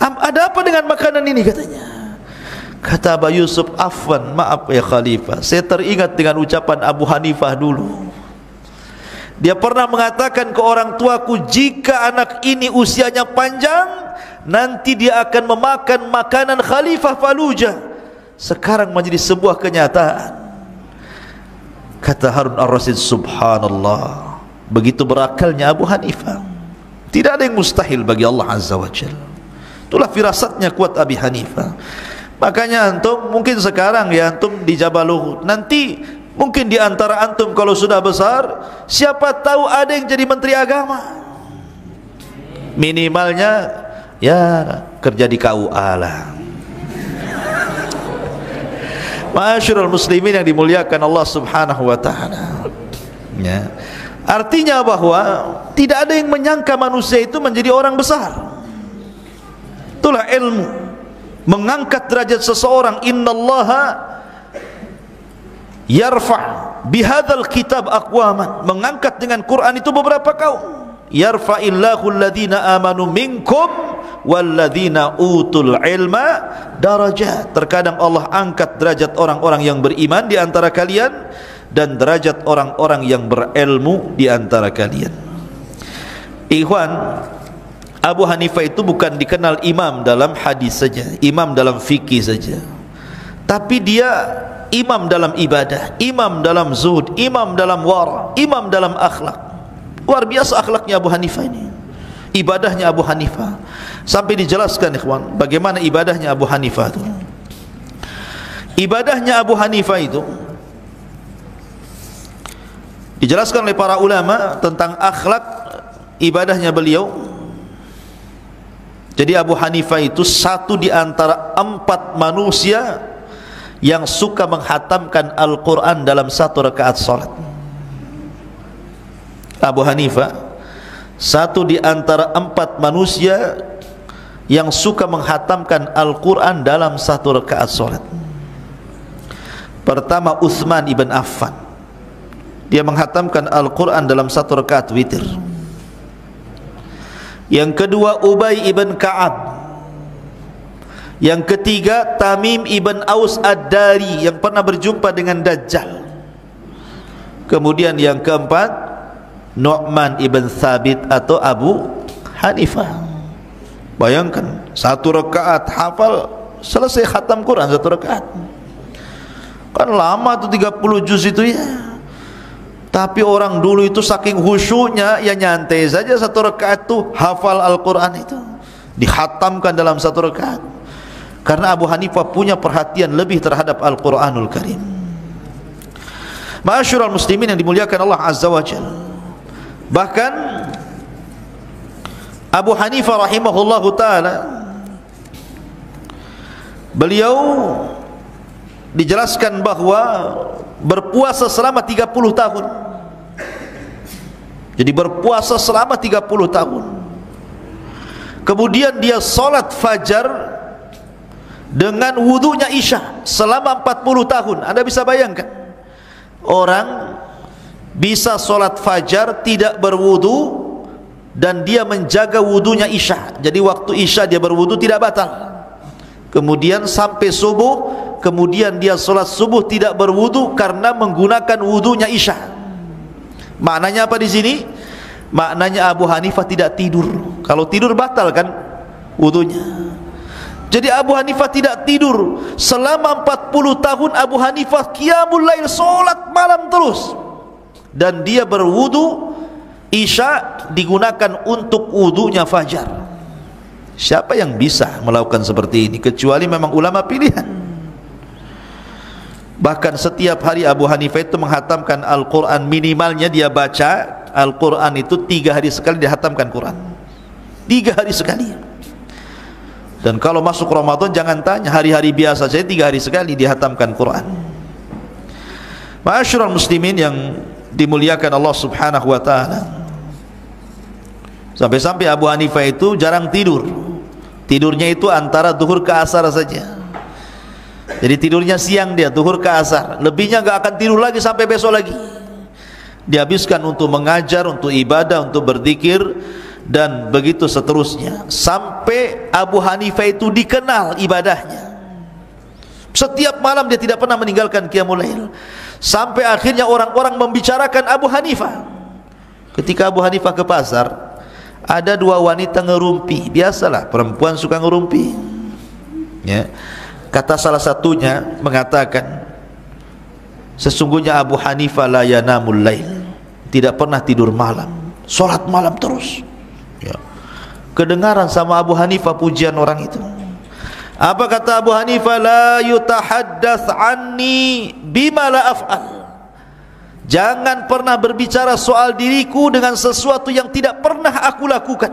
Ada apa dengan makanan ini, katanya? Kata Abu Yusuf, afwan, maaf ya Khalifah, saya teringat dengan ucapan Abu Hanifah dulu. Dia pernah mengatakan ke orang tuaku, jika anak ini usianya panjang, nanti dia akan memakan makanan Khalifah Fallujah. Sekarang menjadi sebuah kenyataan. Kata Harun ar-Rasyid, subhanallah, begitu berakalnya Abu Hanifah. Tidak ada yang mustahil bagi Allah Azza wa Jalla. Itulah firasatnya kuat Abi Hanifah. Makanya antum mungkin sekarang ya antum di Jabal Uhud, nanti mungkin di antara antum kalau sudah besar, siapa tahu ada yang jadi menteri agama. Minimalnya ya kerja di KUA lah. Ma'asyiral muslimin yang dimuliakan Allah Subhanahu wa taala. Ya. Artinya bahwa tidak ada yang menyangka manusia itu menjadi orang besar. Itulah ilmu mengangkat derajat seseorang. Innallaha yarfa' bihadzal kitab aqwaman, mengangkat dengan Quran itu beberapa kaum. Yarfa'illahu alladhina amanu minkum walladzina utul ilma darajat. Terkadang Allah angkat derajat orang-orang yang beriman di antara kalian dan derajat orang-orang yang berilmu di antara kalian. Ikhwan, Abu Hanifah itu bukan dikenal imam dalam hadis saja, imam dalam fikih saja, tapi dia imam dalam ibadah, imam dalam zuhud, imam dalam wara, imam dalam akhlak. Luar biasa akhlaknya Abu Hanifah ini, ibadahnya Abu Hanifah. Sampai dijelaskan ikhwan, bagaimana ibadahnya Abu Hanifah itu. Ibadahnya Abu Hanifah itu dijelaskan oleh para ulama tentang akhlak ibadahnya beliau. Jadi Abu Hanifah itu satu di antara 4 manusia yang suka menghatamkan Al-Quran dalam satu rakaat salat. Abu Hanifah satu di antara 4 manusia yang suka menghatamkan Al-Quran dalam satu rakaat salat. Pertama Utsman ibn Affan, dia menghatamkan Al-Quran dalam satu rakaat witir. Yang kedua Ubay ibn Ka'ab. Yang ketiga Tamim ibn Aus Ad-Dari yang pernah berjumpa dengan Dajjal. Kemudian yang keempat Nu'man ibn Thabit atau Abu Hanifah. Bayangkan satu rakaat hafal, selesai khatam Quran satu rakaat. Kan lama tuh 30 juz itu ya. Tapi orang dulu itu saking khusyuknya, ya nyantai saja satu rakaat tuh hafal Al-Quran itu, dihatamkan dalam satu rakaat. Karena Abu Hanifah punya perhatian lebih terhadap Al-Quranul Karim. Ma'asyiral muslimin yang dimuliakan Allah Azza wa Jalla. Bahkan Abu Hanifah rahimahullahu ta'ala, beliau dijelaskan bahwa berpuasa selama 30 tahun. Jadi berpuasa selama 30 tahun. Kemudian dia salat fajar dengan wudunya Isya selama 40 tahun. Anda bisa bayangkan, orang bisa salat fajar tidak berwudu dan dia menjaga wudunya Isya. Jadi waktu Isya dia berwudu tidak batal. Kemudian sampai subuh, kemudian dia sholat subuh tidak berwudu karena menggunakan wudunya Isya. Maknanya apa di sini? Maknanya Abu Hanifah tidak tidur. Kalau tidur batal kan wudunya. Jadi Abu Hanifah tidak tidur selama 40 tahun. Abu Hanifah qiyamul lail, sholat malam terus, dan dia berwudu Isya digunakan untuk wudunya fajar. Siapa yang bisa melakukan seperti ini kecuali memang ulama pilihan. Bahkan setiap hari Abu Hanifah itu menghatamkan Al-Quran, minimalnya dia baca Al-Quran itu 3 hari sekali dihatamkan Quran, 3 hari sekali. Dan kalau masuk Ramadan jangan tanya, hari-hari biasa saja 3 hari sekali dihatamkan Quran. Ma'asyiral muslimin yang dimuliakan Allah Subhanahu wa ta'ala, sampai-sampai Abu Hanifah itu jarang tidur. Tidurnya itu antara zuhur ke asar saja. Jadi tidurnya siang dia, zuhur ke asar. Lebihnya gak akan tidur lagi sampai besok lagi. Dihabiskan untuk mengajar, untuk ibadah, untuk berzikir, dan begitu seterusnya. Sampai Abu Hanifah itu dikenal ibadahnya. Setiap malam dia tidak pernah meninggalkan qiyamul lail. Sampai akhirnya orang-orang membicarakan Abu Hanifah. Ketika Abu Hanifah ke pasar, ada dua wanita ngerumpi. Biasalah perempuan suka ngerumpi, ya. Kata salah satunya mengatakan, sesungguhnya Abu Hanifah la yanamul lail, tidak pernah tidur malam, solat malam terus, ya. Kedengaran sama Abu Hanifah pujian orang itu. Apa kata Abu Hanifah? La yutahaddath anni bima la af'al. Jangan pernah berbicara soal diriku dengan sesuatu yang tidak pernah aku lakukan.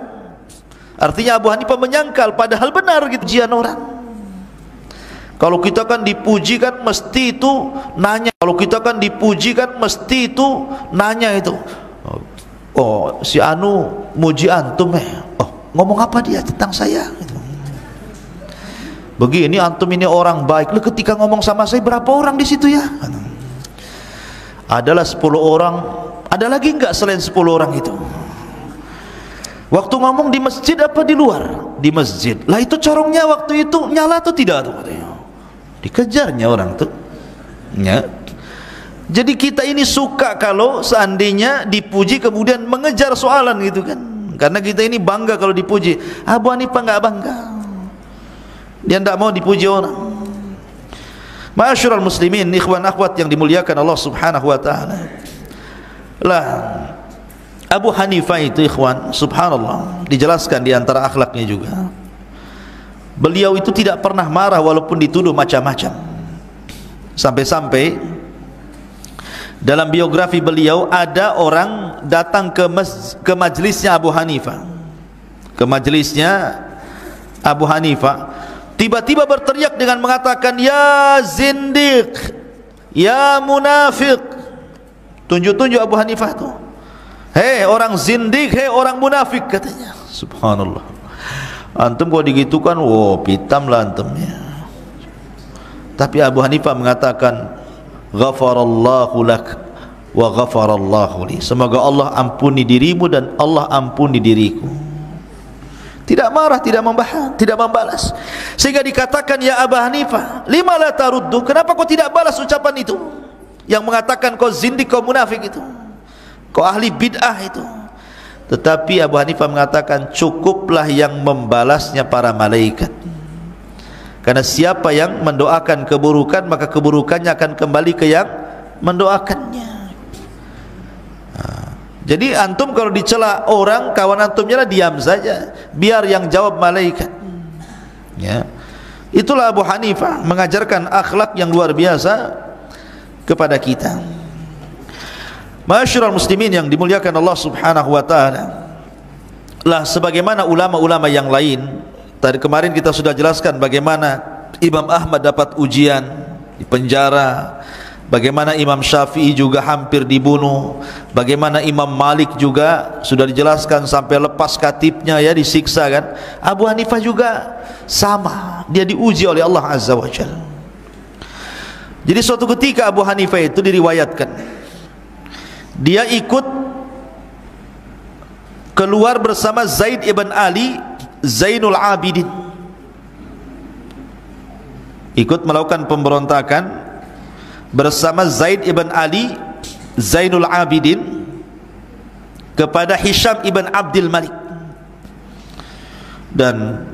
Artinya Abu Hanifah menyangkal, padahal benar gitu pujian orang. Kalau kita kan dipuji kan mesti itu nanya. Kalau kita kan dipuji kan mesti itu nanya itu. Oh, si Anu muji antum Oh, ngomong apa dia tentang saya? Begini antum ini orang baik. Lu ketika ngomong sama saya berapa orang di situ ya? Adalah 10 orang. Ada lagi enggak selain 10 orang itu? Waktu ngomong di masjid apa di luar? Di masjid. Lah itu corongnya waktu itu nyala atau tidak tuh katanya? Dikejarnya orang tuh. Ya. Jadi kita ini suka kalau seandainya dipuji kemudian mengejar soalan gitu kan. Karena kita ini bangga kalau dipuji. Abu Hanifah enggak bangga. Dia tidak mau dipuji orang. Ma'asyiral muslimin, ikhwan akhwat yang dimuliakan Allah Subhanahu wa taala. Lah Abu Hanifah itu ikhwan, subhanallah, dijelaskan di antara akhlaknya juga. Beliau itu tidak pernah marah walaupun dituduh macam-macam. Sampai-sampai dalam biografi beliau ada orang datang ke majelisnya Abu Hanifah. Ke majelisnya Abu Hanifah, tiba-tiba berteriak dengan mengatakan, ya zindiq, ya munafik. Tunjuk-tunjuk Abu Hanifah tuh. Hei orang zindiq, hei orang munafik, katanya. Subhanallah. Antum kalau digitukan, wow, pitam lah antumnya. Tapi Abu Hanifah mengatakan, ghafarallahu lak wa ghafarallahu li. Semoga Allah ampuni dirimu dan Allah ampuni diriku. Tidak marah, tidak membahas, tidak membalas. Sehingga dikatakan, ya Abu Hanifah, lima la taruddu, kenapa kau tidak balas ucapan itu yang mengatakan kau zindik, kau munafik itu, kau ahli bid'ah itu? Tetapi Abu Hanifah mengatakan, cukuplah yang membalasnya para malaikat. Karena siapa yang mendoakan keburukan, maka keburukannya akan kembali ke yang mendoakannya. Jadi antum kalau dicela orang, kawan antumnya lah diam saja, biar yang jawab malaikat. Ya. Itulah Abu Hanifah mengajarkan akhlak yang luar biasa kepada kita. Ma'asyiral muslimin yang dimuliakan Allah Subhanahu wa taala. Lah sebagaimana ulama-ulama yang lain, tadi kemarin kita sudah jelaskan bagaimana Imam Ahmad dapat ujian di penjara, bagaimana Imam Syafi'i juga hampir dibunuh, bagaimana Imam Malik juga sudah dijelaskan sampai lepas katibnya ya disiksa kan. Abu Hanifah juga sama, dia diuji oleh Allah Azza wa Jalla. Jadi suatu ketika Abu Hanifah itu diriwayatkan dia ikut keluar bersama Zaid ibn Ali Zainul Abidin, ikut melakukan pemberontakan bersama Zaid ibn Ali Zainul Abidin kepada Hisham ibn Abdul Malik. Dan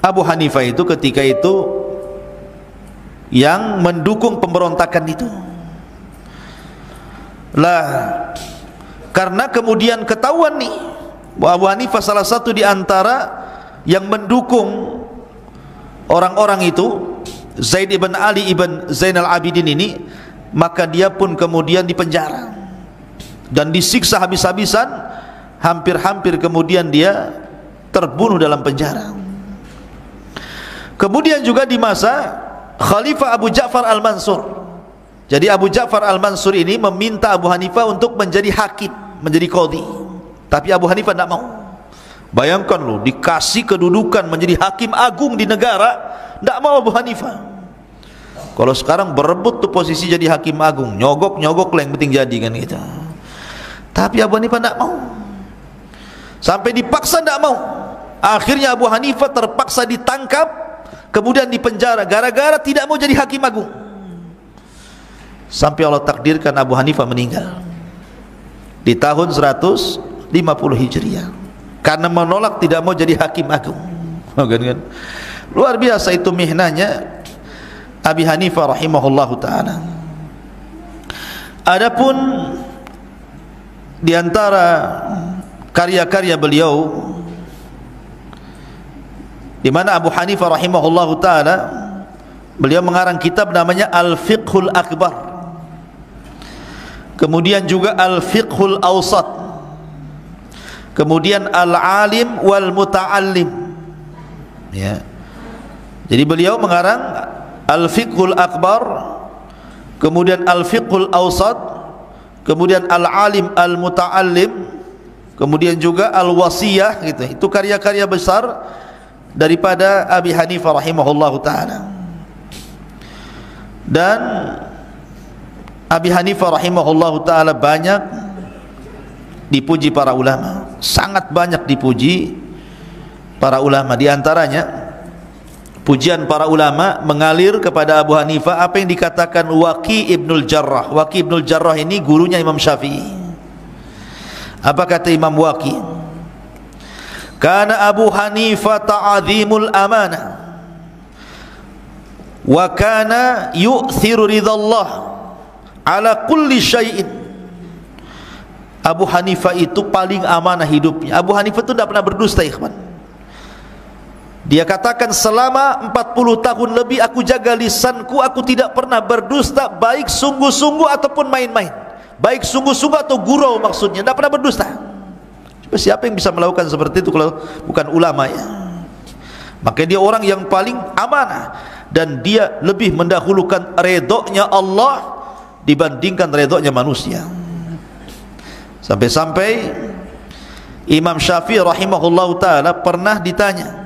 Abu Hanifah itu ketika itu yang mendukung pemberontakan itu. Lah karena kemudian ketahuan nih bahwa Abu Hanifah salah satu di antara yang mendukung orang-orang itu, Zaid ibn Ali ibn Zainal Abidin ini, maka dia pun kemudian dipenjara dan disiksa habis-habisan, hampir-hampir kemudian dia terbunuh dalam penjara. Kemudian juga di masa Khalifah Abu Ja'far Al-Mansur, jadi Abu Ja'far Al-Mansur ini meminta Abu Hanifah untuk menjadi hakim, menjadi qadhi, tapi Abu Hanifah tidak mau. Bayangkan loh, dikasih kedudukan menjadi hakim agung di negara, tidak mau Abu Hanifah. Kalau sekarang berebut tuh posisi jadi hakim agung, nyogok-nyogok lah yang penting jadi kan gitu. Tapi Abu Hanifah tidak mau, sampai dipaksa tidak mau. Akhirnya Abu Hanifah terpaksa ditangkap kemudian dipenjara gara-gara tidak mau jadi hakim agung. Sampai Allah takdirkan Abu Hanifah meninggal di tahun 150 Hijriah karena menolak tidak mau jadi hakim agung. Kan? Luar biasa itu mihnahnya Abi Hanifah rahimahullahu ta'ala. Adapun di antara karya-karya beliau, di mana Abu Hanifah rahimahullahu ta'ala, beliau mengarang kitab namanya Al-Fiqhul Akbar, kemudian juga Al-Fiqhul Awsat, kemudian Al-Alim wal Muta'allim, ya. Jadi beliau mengarang Al-Fiqhul Akbar, kemudian Al-Fiqhul Awsat, kemudian Al-Alim Al-Muta'allim, kemudian juga Al-Wasiyah, gitu. Itu karya-karya besar daripada Abi Hanifah rahimahullahu ta'ala. Dan Abi Hanifah rahimahullahu ta'ala banyak dipuji para ulama, sangat banyak dipuji para ulama. Di antaranya pujian para ulama mengalir kepada Abu Hanifah apa yang dikatakan Waqi ibnul Jarrah. Waqi ibnul Jarrah ini gurunya Imam Syafi'i. Apa kata Imam Waqi? Kana Abu Hanifah ta'azimul amanah wa kana yu'thiru ridallah ala kulli syai'in. Abu Hanifah itu paling amanah hidupnya. Abu Hanifah itu tidak pernah berdusta, ikhwan. Dia katakan selama 40 tahun lebih aku jaga lisanku, aku tidak pernah berdusta, baik sungguh-sungguh ataupun main-main, baik sungguh-sungguh atau gurau, maksudnya tidak pernah berdusta. Coba siapa yang bisa melakukan seperti itu kalau bukan ulama, ya? Maka dia orang yang paling amanah, dan dia lebih mendahulukan redoknya Allah dibandingkan redoknya manusia. Sampai-sampai Imam Syafi'i rahimahullahu ta'ala pernah ditanya,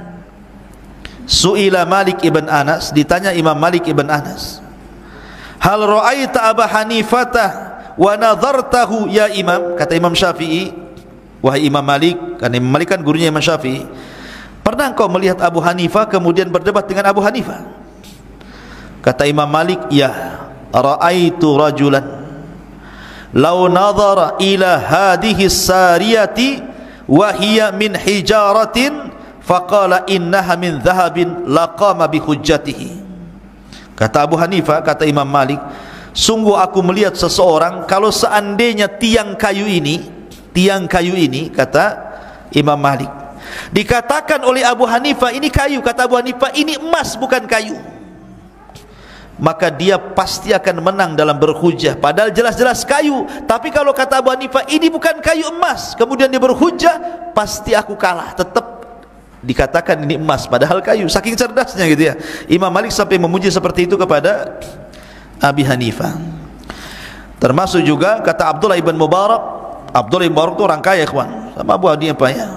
Su'ila Malik ibn Anas, ditanya Imam Malik ibn Anas, hal ra'aita Aba Hanifata wa nadhartahu ya Imam? Kata Imam Syafi'i, wahai Imam Malik, karena Imam Malik kan gurunya Imam Syafi'i, pernah engkau melihat Abu Hanifah kemudian berdebat dengan Abu Hanifah? Kata Imam Malik, ya, ra'aitu rajulan law nadhara ila hadhihi sariyati wa hiya min hijaratin faqala innaha min dhahabin laqama bi hujjatihi. Kata Abu Hanifah, kata Imam Malik, sungguh aku melihat seseorang, kalau seandainya tiang kayu ini, kata Imam Malik, dikatakan oleh Abu Hanifah ini kayu, kata Abu Hanifah ini emas bukan kayu, maka dia pasti akan menang dalam berhujjah, padahal jelas-jelas kayu. Tapi kalau kata Abu Hanifah ini bukan kayu emas, kemudian dia berhujjah, pasti aku kalah. Tetap dikatakan ini emas padahal kayu. Saking cerdasnya, gitu ya. Imam Malik sampai memuji seperti itu kepada Abi Hanifah. Termasuk juga kata Abdullah ibn Mubarak. Abdullah ibn Mubarak itu orang kaya, ikhwan, sama Abu Hanifah, ya,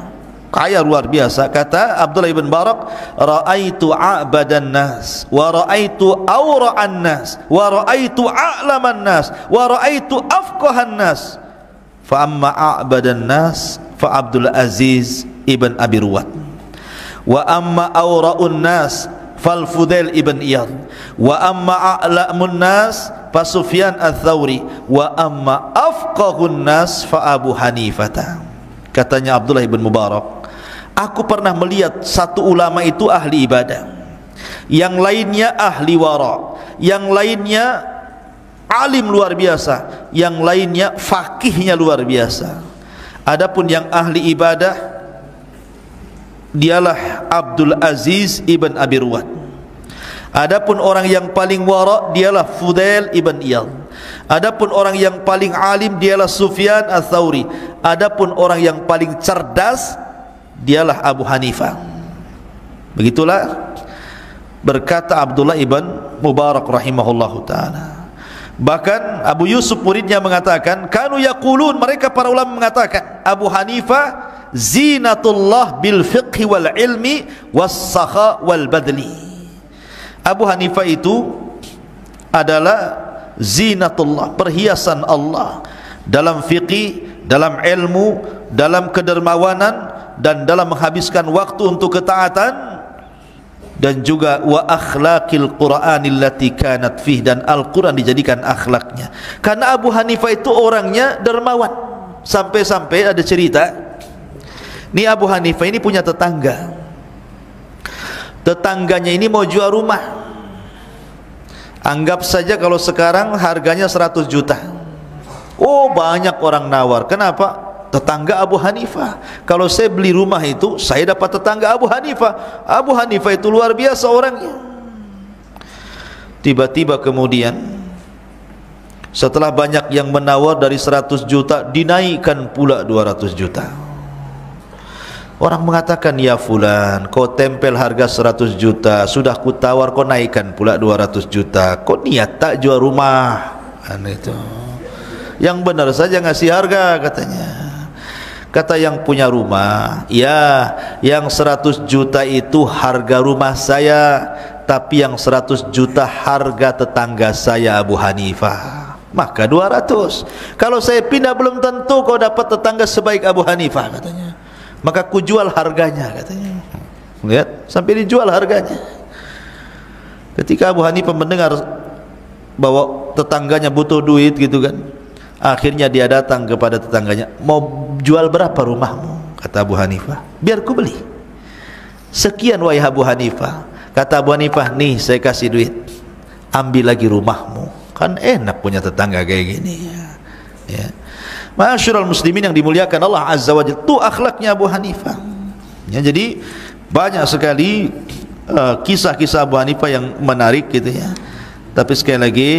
kaya luar biasa. Kata Abdullah ibn Mubarak, ra'aitu a'badan nas wa ra'aitu awra'an nas wa ra'aitu a'laman nas wa ra'aitu afqahan nas, fa amma a'badan nas fa Abdul Aziz ibn Abi Ruwad, wa amma awra'un nas fal Fudail ibn Iyad, wa amma a'lamun nas fa Sufyan ats-Tsauri, wa amma afqahun nas fa Abu Hanifah. Katanya Abdullah ibn Mubarak, aku pernah melihat satu ulama itu ahli ibadah, yang lainnya ahli wara, yang lainnya alim luar biasa, yang lainnya fakihnya luar biasa. Adapun yang ahli ibadah dialah Abdul Aziz ibn Abi Ruwad. Adapun orang yang paling wara dialah Fudail ibn Iyad. Adapun orang yang paling alim dialah Sufyan ats-Tsauri. Adapun orang yang paling cerdas dialah Abu Hanifah. Begitulah berkata Abdullah ibn Mubarak rahimahullahu ta'ala. Bahkan Abu Yusuf muridnya mengatakan, kanu yaqulun, mereka para ulama mengatakan, Abu Hanifah zinatullah bil fiqhi wal ilmi was sakha wal badli. Abu Hanifah itu adalah zinatullah, perhiasan Allah dalam fiqih, dalam ilmu, dalam kedermawanan, dan dalam menghabiskan waktu untuk ketaatan, dan juga wa akhlaqil Qur'anil lati kanat fih, dan Al-Quran dijadikan akhlaknya. Karena Abu Hanifah itu orangnya dermawan, sampai-sampai ada cerita, ini Abu Hanifah ini punya tetangganya ini mau jual rumah. Anggap saja kalau sekarang harganya 100 juta. Oh, banyak orang nawar. Kenapa? Tetangga Abu Hanifah. Kalau saya beli rumah itu, saya dapat tetangga Abu Hanifah. Abu Hanifah itu luar biasa orangnya. Tiba-tiba kemudian, setelah banyak yang menawar, dari 100 juta dinaikkan pula 200 juta. Orang mengatakan, ya fulan, kau tempel harga 100 juta, sudah ku tawar, kau naikkan pula 200 juta. Kau niat tak jual rumah? Itu yang benar saja ngasih harga, katanya. Kata yang punya rumah, ya, yang 100 juta itu harga rumah saya, tapi yang 100 juta harga tetangga saya Abu Hanifah, maka 200. Kalau saya pindah belum tentu kau dapat tetangga sebaik Abu Hanifah, katanya. Maka ku jual harganya, katanya. Lihat, sampai dijual harganya. Ketika Abu Hanifah mendengar bahwa tetangganya butuh duit gitu kan, akhirnya dia datang kepada tetangganya, mau jual berapa rumahmu? Kata Abu Hanifah, biar ku beli. Sekian wahai Abu Hanifah. Kata Abu Hanifah, nih saya kasih duit, ambil lagi rumahmu. Kan enak punya tetangga kayak gini, ya. Ma'asyiral muslimin yang dimuliakan Allah Azza wa Jalla, itu akhlaknya Abu Hanifah, ya. Jadi banyak sekali kisah-kisah Abu Hanifah yang menarik gitu ya. Tapi sekali lagi,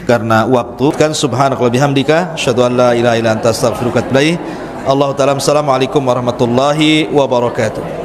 karena waktu kan, subhanakallahumma bihamdika asyhadu an la ilaha illa anta astaghfiruka wa atubu ilaik. Allahu ta'ala. Assalamualaikum warahmatullahi wabarakatuh.